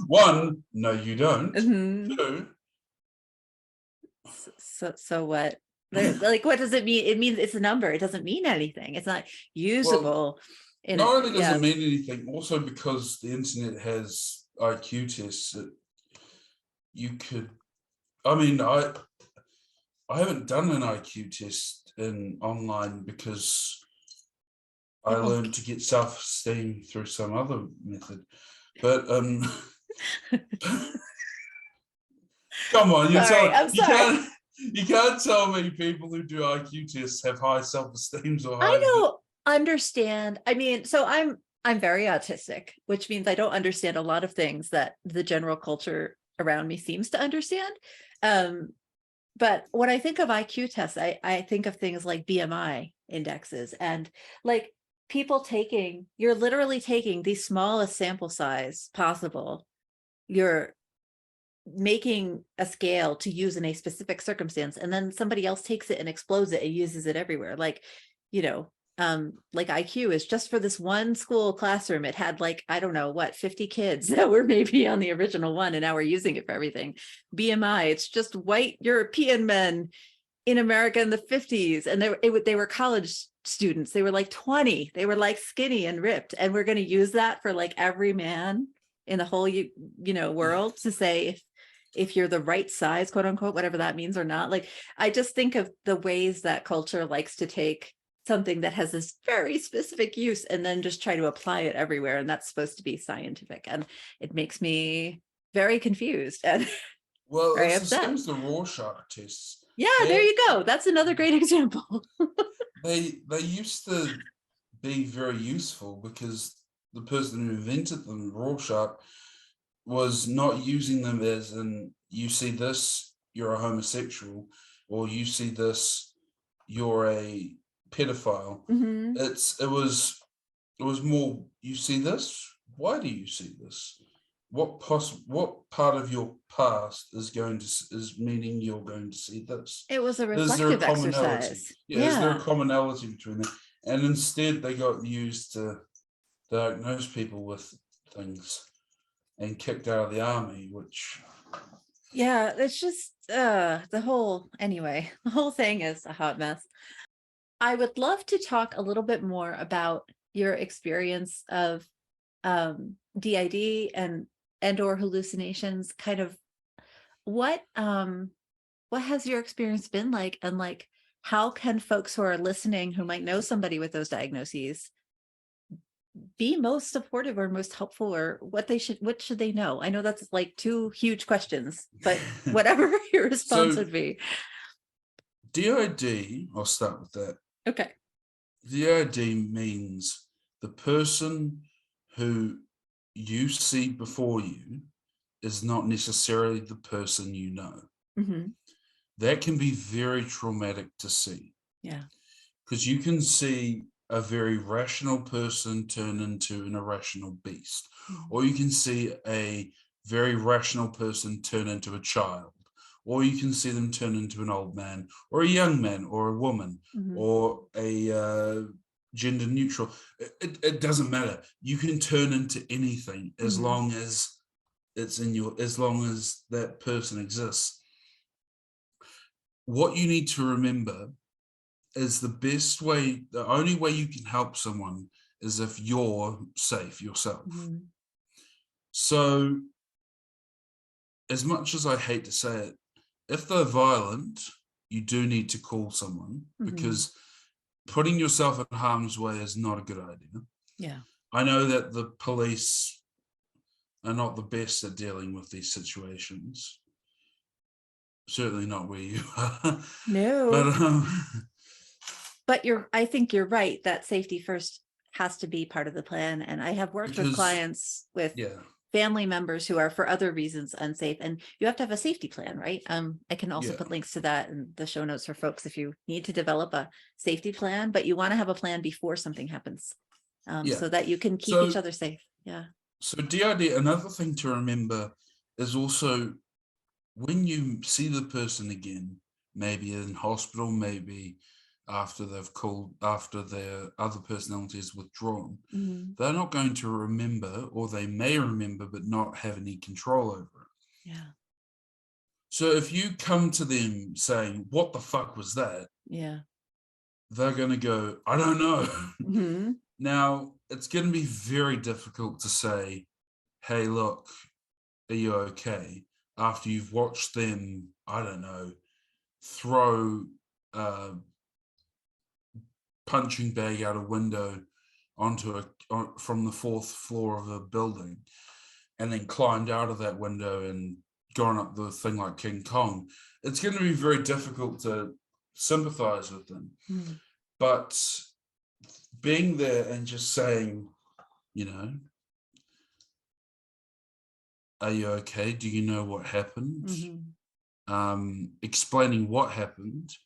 S2: One, no, you don't.
S1: Mhm.
S2: Two,
S1: So what? Like, what does it mean? It means it's a number. It doesn't mean anything. It's not usable in
S2: not
S1: it.
S2: only does it mean anything, also because the internet has IQ tests, you could. I mean, I haven't done an IQ test in online because I learned to get self-esteem through some other method. But come on, you can't tell me people who do IQ tests have high self-esteems or high.
S1: I don't understand. I mean, so I'm very autistic, which means I don't understand a lot of things that the general culture around me seems to understand. But when I think of IQ tests, I think of things like BMI indexes and like you're literally taking the smallest sample size possible. You're making a scale to use in a specific circumstance, and then somebody else takes it and explodes it and uses it everywhere. Like, like IQ is just for this one school classroom. It had, like, I don't know what, 50 kids that were maybe on the original one, and now we're using it for everything. BMI, it's just white European men in America in the 50s, and they were college students. They were like 20. They were like skinny and ripped, and we're going to use that for like every man in the whole world to say if you're the right size, quote unquote, whatever that means or not. Like, I just think of the ways that culture likes to take something that has this very specific use and then just try to apply it everywhere, and that's supposed to be scientific, and it makes me very confused and
S2: well,
S1: very
S2: it's the
S1: upset.
S2: same as the Rorschach tests.
S1: Yeah, there you go. That's another great example.
S2: They used to be very useful because the person who invented them, Rorschach, was not using them as in, you see this, you're a homosexual, or you see this, you're a pedophile.
S1: Mm-hmm.
S2: It was more, you see this, why do you see this? What part of your past is meaning you're going to see this?
S1: It was a
S2: Is there a
S1: reflective
S2: commonality?
S1: exercise.
S2: Yeah, is there a commonality between them? And instead they got used to diagnose people with things and kicked out of the army, which
S1: It's just the whole thing is a hot mess. I would love to talk a little bit more about your experience of DID and or hallucinations. Kind of what has your experience been like, and like how can folks who are listening who might know somebody with those diagnoses be most supportive or most helpful, or what should they know? I know that's like 2 huge questions, but whatever your response would be.
S2: DID, I'll start with that.
S1: Okay.
S2: DID means the person who you see before you is not necessarily the person you know.
S1: Mm-hmm.
S2: That can be very traumatic to see.
S1: Yeah.
S2: Because you can see a very rational person turn into an irrational beast, or you can see a very rational person turn into a child, or you can see them turn into an old man, or a young man, or a woman, or a gender neutral. It doesn't matter. You can turn into anything as long as it's as long as that person exists. What you need to remember is the only way you can help someone is if you're safe yourself. So, as much as I hate to say it, if they're violent, you do need to call someone, because putting yourself in harm's way is not a good idea.
S1: Yeah. I
S2: know that the police are not the best at dealing with these situations. Certainly not where you are.
S1: No. But I think you're right that safety first has to be part of the plan. And I have worked with clients with family members who are for other reasons unsafe, and you have to have a safety plan, right? I can also put links to that in the show notes for folks if you need to develop a safety plan, but you want to have a plan before something happens, so that you can keep each other safe. Yeah. So
S2: DID, another thing to remember is also when you see the person again, maybe in hospital, maybe after their other personality is withdrawn, they're not going to remember, or they may remember but not have any control over it.
S1: Yeah.
S2: So if you come to them saying, "What the fuck was that?"
S1: Yeah.
S2: They're going to go, "I don't know." Now, it's going to be very difficult to say, "Hey, look, are you okay?" after you've watched them, I don't know, throw punching bag out a window from the 4th floor of a building, and then climbed out of that window and gone up the thing like King Kong. It's going to be very difficult to sympathize with them. But being there and just saying, "Are you okay? Do you know what happened?" Explaining what happened,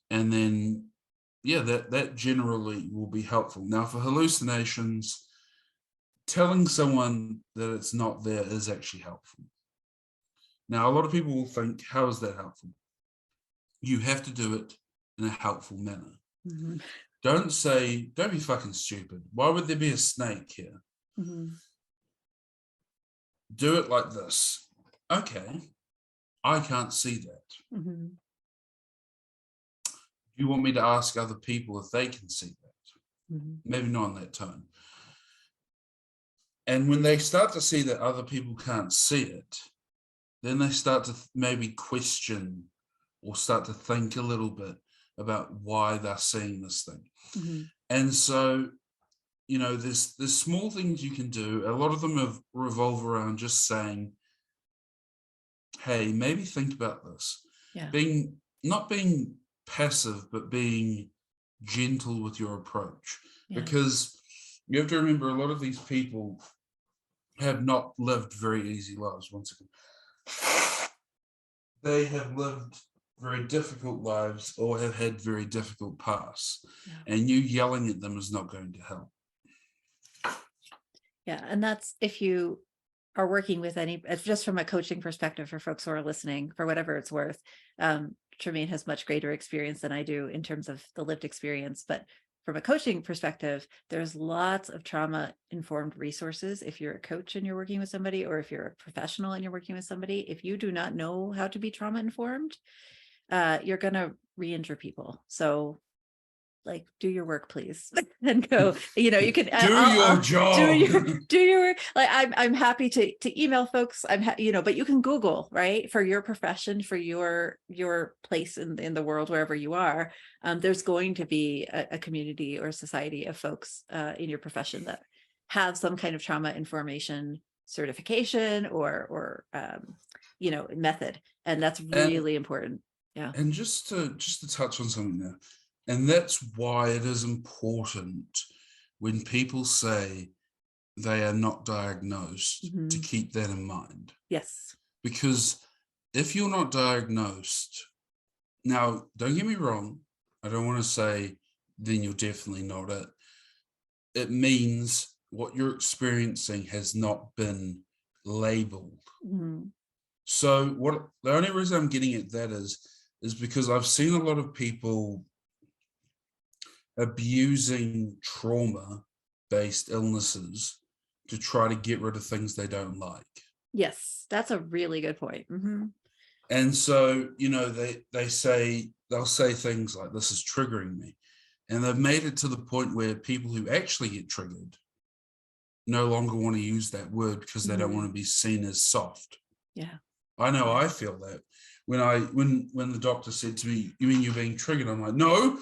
S2: and then that generally will be helpful. Now, for hallucinations, telling someone that it's not there is actually helpful. Now, a lot of people will think, how is that helpful? You have to do it in a helpful manner. Don't be fucking stupid. Why would there be a snake here? Do it like this. Okay, I can't see that. You want me to ask other people if they can see that? Maybe not in that tone. And when they start to see that other people can't see it, then they start to maybe question or start to think a little bit about why they're seeing this thing. And so, there's small things you can do. A lot of them revolve around just saying, "Hey, maybe think about this." Not being passive, but being gentle with your approach, because you have to remember a lot of these people have not lived very easy lives. Once again, they have lived very difficult lives or have had very difficult pasts, and you yelling at them is not going to help.
S1: And that's if you are working with just from a coaching perspective for folks who are listening, for whatever it's worth. Tremaine has much greater experience than I do in terms of the lived experience, but from a coaching perspective, there's lots of trauma-informed resources. If you're a coach and you're working with somebody, or if you're a professional and you're working with somebody, if you do not know how to be trauma-informed, you're going to re-injure people. So do your work, please, and go, you can
S2: do your job.
S1: Do your work. I'm happy to email folks. But you can Google, right? For your profession, for your place in the world, wherever you are, there's going to be a community or society of folks in your profession that have some kind of trauma information certification or method. And that's really important. Yeah.
S2: And just to touch on something there. And that's why it is important when people say they are not diagnosed to keep that in mind.
S1: Yes.
S2: Because if you're not diagnosed, now, don't get me wrong, I don't want to say then you're definitely not it. it means what you're experiencing has not been labeled.
S1: Mm-hmm.
S2: So the only reason I'm getting at that is because I've seen a lot of people abusing trauma-based illnesses to try to get rid of things they don't like.
S1: Yes, that's a really good point. Mm-hmm.
S2: And so, they'll say things like, this is triggering me. And they've made it to the point where people who actually get triggered no longer want to use that word because they don't want to be seen as soft.
S1: Yeah.
S2: I know I feel that. When the doctor said to me, "You mean you're being triggered?" I'm like, no.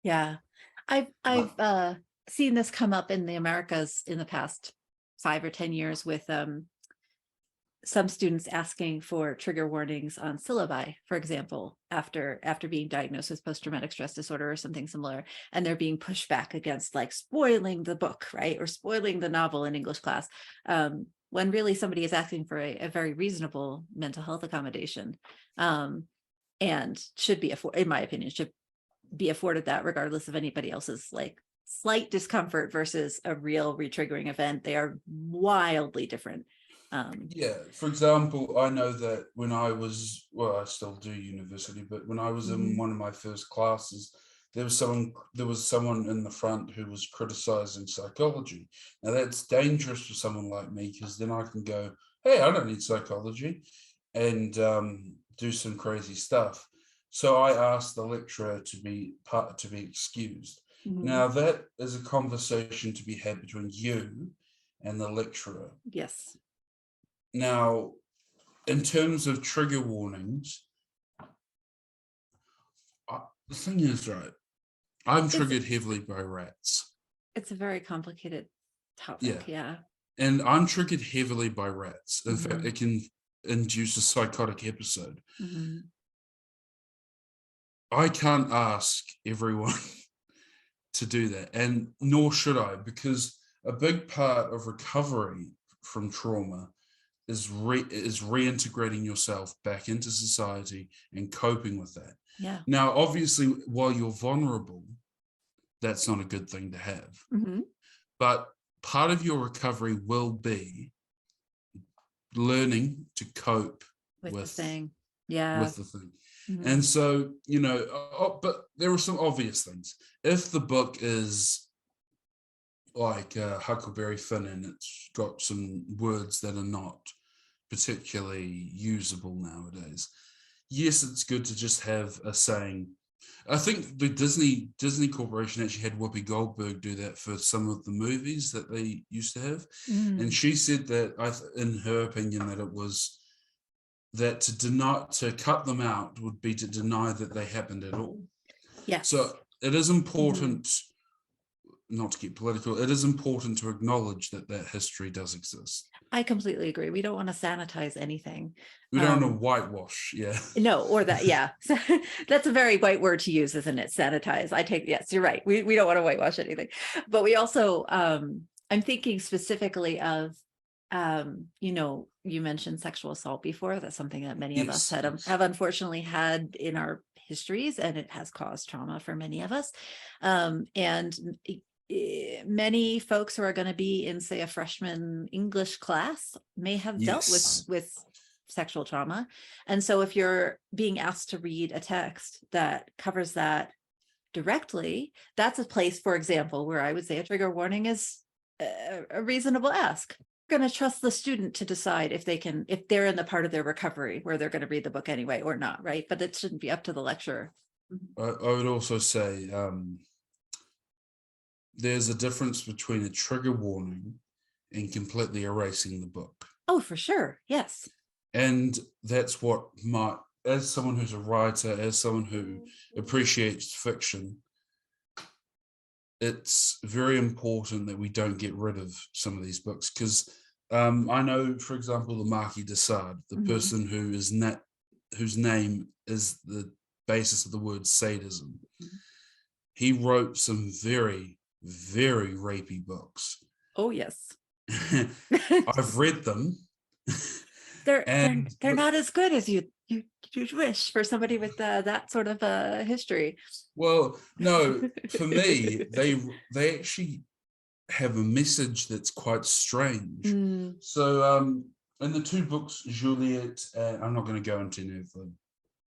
S1: Yeah. I've seen this come up in the Americas in the past 5 or 10 years with some students asking for trigger warnings on syllabi, for example, after being diagnosed with post-traumatic stress disorder or something similar, and they're being pushed back against like spoiling the book, right, or spoiling the novel in English class, when really somebody is asking for a very reasonable mental health accommodation, and should be, in my opinion, should be afforded that regardless of anybody else's like slight discomfort versus a real re-triggering event. They are wildly different.
S2: For example, I know that when I was, I still do university, but when I was in one of my first classes, there was someone in the front who was criticizing psychology. Now that's dangerous for someone like me, because then I can go, hey, I don't need psychology, and do some crazy stuff. So I asked the lecturer to be excused. Now that is a conversation to be had between you and the lecturer.
S1: Yes.
S2: Now, in terms of trigger warnings, the thing is, right, I'm triggered heavily by rats.
S1: It's a very complicated topic, yeah.
S2: And I'm triggered heavily by rats. In fact, it can induce a psychotic episode. I can't ask everyone to do that, and nor should I, because a big part of recovery from trauma is reintegrating yourself back into society and coping with that.
S1: Yeah.
S2: Now, obviously, while you're vulnerable, that's not a good thing to have. But part of your recovery will be learning to cope with
S1: the thing.
S2: With the thing. And so, but there are some obvious things. If the book is like Huckleberry Finn and it's got some words that are not particularly usable nowadays, yes, it's good to just have a saying. I think the Disney Corporation actually had Whoopi Goldberg do that for some of the movies that they used to have. And she said that, in her opinion, that it was that to cut them out would be to deny that they happened at all.
S1: Yes.
S2: So it is important, not to get political, it is important to acknowledge that history does exist.
S1: I completely agree. We don't want to sanitize anything.
S2: We don't want to whitewash,
S1: No, or that, that's a very white word to use, isn't it? Sanitize. Yes, you're right. We don't want to whitewash anything. But we also, I'm thinking specifically of, you mentioned sexual assault before. That's something that many of us have unfortunately had in our histories, and it has caused trauma for many of us. And many folks who are going to be in, say, a freshman English class may have dealt with sexual trauma. And so if you're being asked to read a text that covers that directly, that's a place, for example, where I would say a trigger warning is a reasonable ask. We're going to trust the student to decide if they're in the part of their recovery where they're going to read the book anyway or not, right? But it shouldn't be up to the lecturer.
S2: I would also say there's a difference between a trigger warning and completely erasing the book.
S1: Oh, for sure. Yes.
S2: And that's what as someone who's a writer, as someone who appreciates fiction, it's very important that we don't get rid of some of these books, because I know, for example, the Marquis de Sade, the person whose name is the basis of the word sadism. He wrote some very, very rapey books.
S1: Oh, yes.
S2: I've read them.
S1: They're not as good as you huge wish for somebody with that sort of history.
S2: Well, no, for me, they actually have a message that's quite strange. So in the two books, Juliet, and I'm not going to go into any of the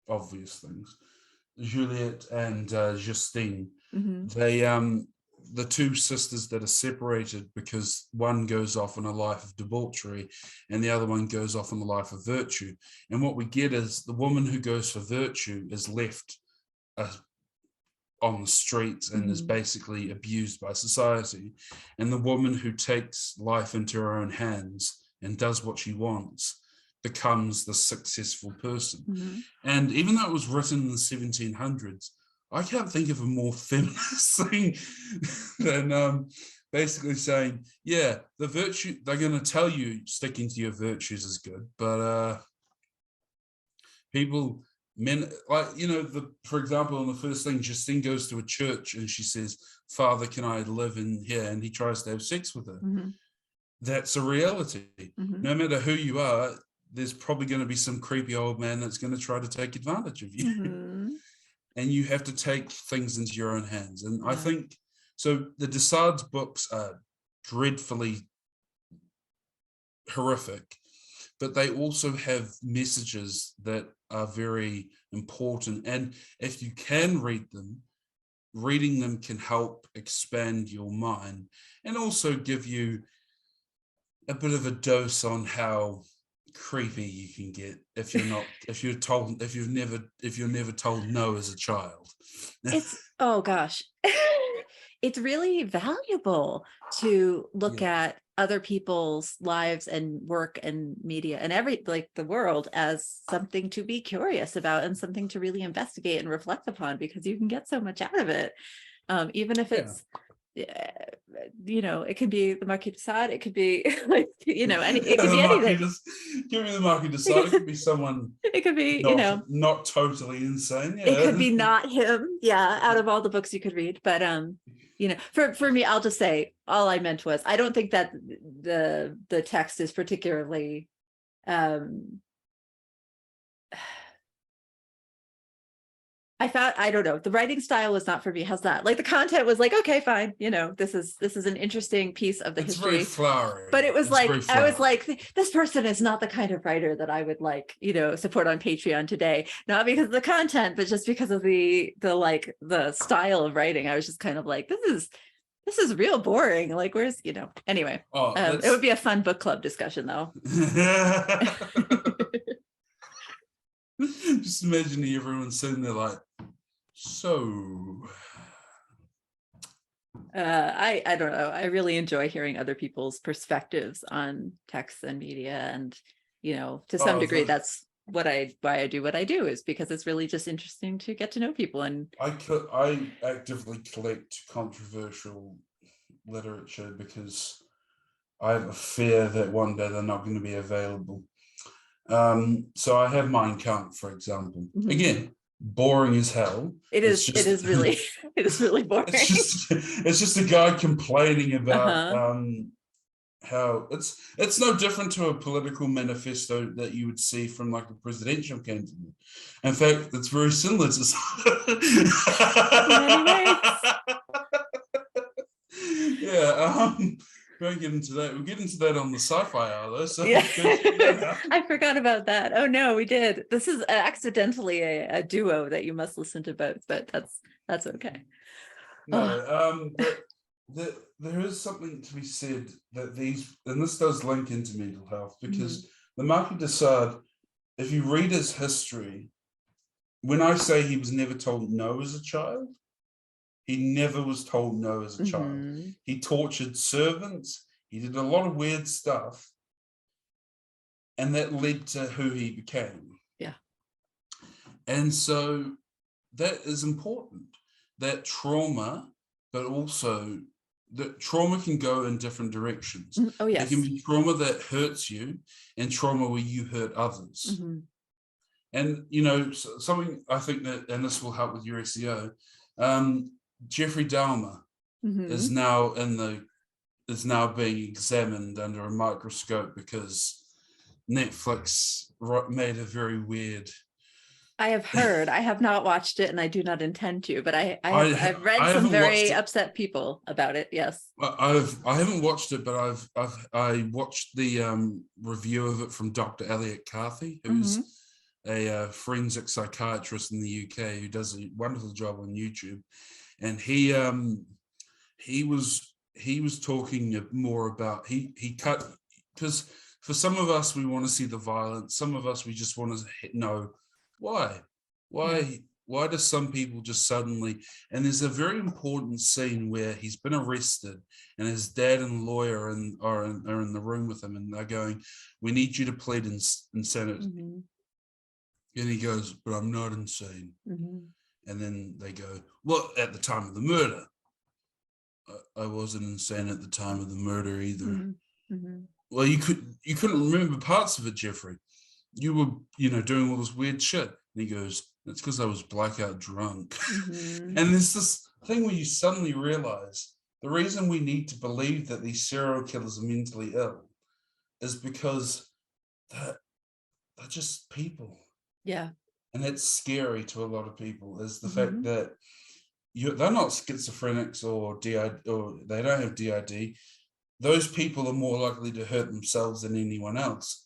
S2: obvious things, Juliet and Justine, they the two sisters that are separated because one goes off in a life of debauchery and the other one goes off in a life of virtue. And what we get is the woman who goes for virtue is left on the streets and is basically abused by society. And the woman who takes life into her own hands and does what she wants becomes the successful person. And even though it was written in the 1700s, I can't think of a more feminist thing than basically saying, yeah, the virtue, they're going to tell you sticking to your virtues is good, but men, like, you know, for example, in the first thing, Justine goes to a church and she says, Father, can I live in here? And he tries to have sex with her. That's a reality. No matter who you are, there's probably going to be some creepy old man that's going to try to take advantage of you. And you have to take things into your own hands. And I think, so the Dessards books are dreadfully horrific, but they also have messages that are very important. And if you can read them, reading them can help expand your mind and also give you a bit of a dose on how creepy you can get if you're never told no as a child.
S1: It's it's really valuable to look at other people's lives and work and media and the world as something to be curious about and something to really investigate and reflect upon, because you can get so much out of it, even if it's you know, it could be the Marquis de Sade, it could be like, you know, it could be anything.
S2: Give me the Marquis de Sade. It could be someone.
S1: It could be,
S2: not,
S1: you know,
S2: not totally insane.
S1: It could be not him. Yeah, out of all the books you could read, but you know, for me, I'll just say all I meant was I don't think that the text is particularly I don't know, the writing style was not for me. How's that? Like the content was like, okay, fine, you know, this is an interesting piece of the history.
S2: Very flowery.
S1: But it was I was like, this person is not the kind of writer that I would like, you know, support on Patreon today. Not because of the content, but just because of the style of writing. I was just kind of like, this is real boring. Like, where's, you know, anyway. It would be a fun book club discussion though.
S2: Just imagine everyone sitting there like, so
S1: I don't know, I really enjoy hearing other people's perspectives on texts and media, and you know, to some degree that's why I do what I do, is because it's really just interesting to get to know people. And
S2: I actively collect controversial literature because I have a fear that one day they're not going to be available. So I have Mein Kampf, for example. Again, boring as hell. It is
S1: really boring.
S2: It's just a guy complaining about how it's no different to a political manifesto that you would see from like a presidential candidate. In fact, it's very similar to we won't get into that. We'll get into that on the sci-fi hour though. So
S1: yeah. I forgot about that. Oh no, we did. This is accidentally a duo that you must listen to both, but that's okay.
S2: No, but there is something to be said that and this does link into mental health, because the Marquis de Sade, if you read his history, when I say he was never told no as a child, he never was told no as a child. He tortured servants. He did a lot of weird stuff. And that led to who he became. Yeah. And so that is important. That trauma, but also that trauma can go in different directions.
S1: Oh, yes.
S2: There can be trauma that hurts you and trauma where you hurt others. And, you know, something I think that, and this will help with your SEO, Jeffrey Dahmer is now being examined under a microscope because Netflix made a very weird
S1: I have heard. I have not watched it, and I do not intend to. But I've read
S2: I
S1: some
S2: haven't
S1: very
S2: watched it.
S1: upset people about it. Yes.
S2: I haven't watched it, but I watched the review of it from Dr. Elliot Carthy, who's a forensic psychiatrist in the UK who does a wonderful job on YouTube, and he was talking more about he cut, because for some of us we want to see the violence, some of us we just want to know why does some people just suddenly, and there's a very important scene where he's been arrested and his dad and lawyer are in the room with him, and they're going, we need you to plead insanity. And he goes, but I'm not insane. And then they go, well, at the time of the murder, I wasn't insane at the time of the murder either. Well, you couldn't remember parts of it, Jeffrey. You were, doing all this weird shit. And he goes, it's because I was blackout drunk. And there's this thing where you suddenly realize the reason we need to believe that these serial killers are mentally ill is because they're just people. Yeah. And it's scary to a lot of people, is the fact that they're not schizophrenics or DID, or they don't have DID. Those people are more likely to hurt themselves than anyone else.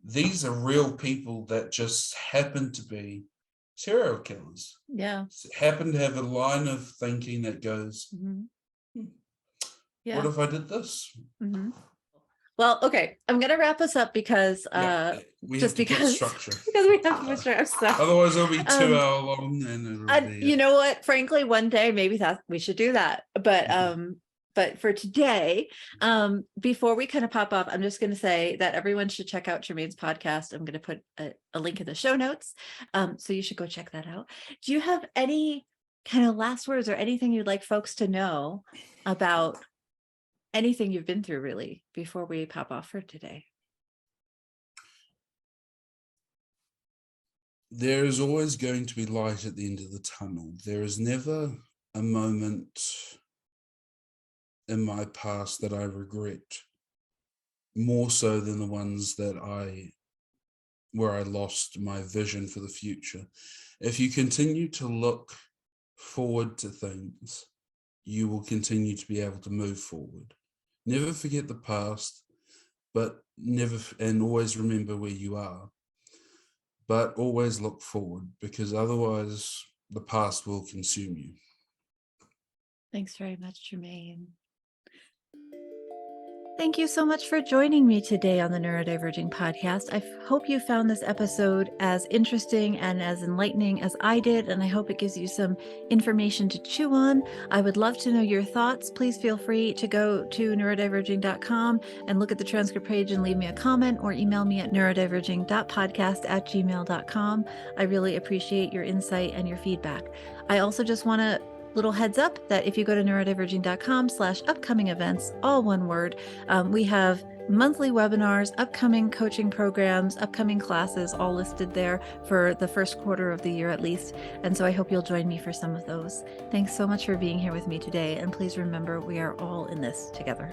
S2: These are real people that just happen to be serial killers. Yeah. Happen to have a line of thinking that goes, what if I did this?
S1: Well, okay, I'm going to wrap us up because
S2: we have to put structure.
S1: Because we have to put structure.
S2: Otherwise, it'll be 2 hour long. And
S1: you know what? Frankly, one day maybe we should do that. But for today, before we kind of pop off, I'm just going to say that everyone should check out Tremaine's podcast. I'm going to put a link in the show notes, so you should go check that out. Do you have any kind of last words or anything you'd like folks to know about anything you've been through, really, before we pop off for today?
S2: There is always going to be light at the end of the tunnel. There is never a moment in my past that I regret more so than the ones where I lost my vision for the future. If you continue to look forward to things, you will continue to be able to move forward. Never forget the past, and always remember where you are. But always look forward, because otherwise the past will consume you.
S1: Thanks very much, Tremaine. Thank you so much for joining me today on the Neurodiverging Podcast. I hope you found this episode as interesting and as enlightening as I did, and I hope it gives you some information to chew on. I would love to know your thoughts. Please feel free to go to neurodiverging.com and look at the transcript page and leave me a comment, or email me at neurodiverging.podcast@gmail.com. I really appreciate your insight and your feedback. I also just want to little heads up that if you go to neurodiverging.com/upcoming events, all one word, we have monthly webinars, upcoming coaching programs, upcoming classes, all listed there for the first quarter of the year at least. And so I hope you'll join me for some of those. Thanks so much for being here with me today. And please remember, we are all in this together.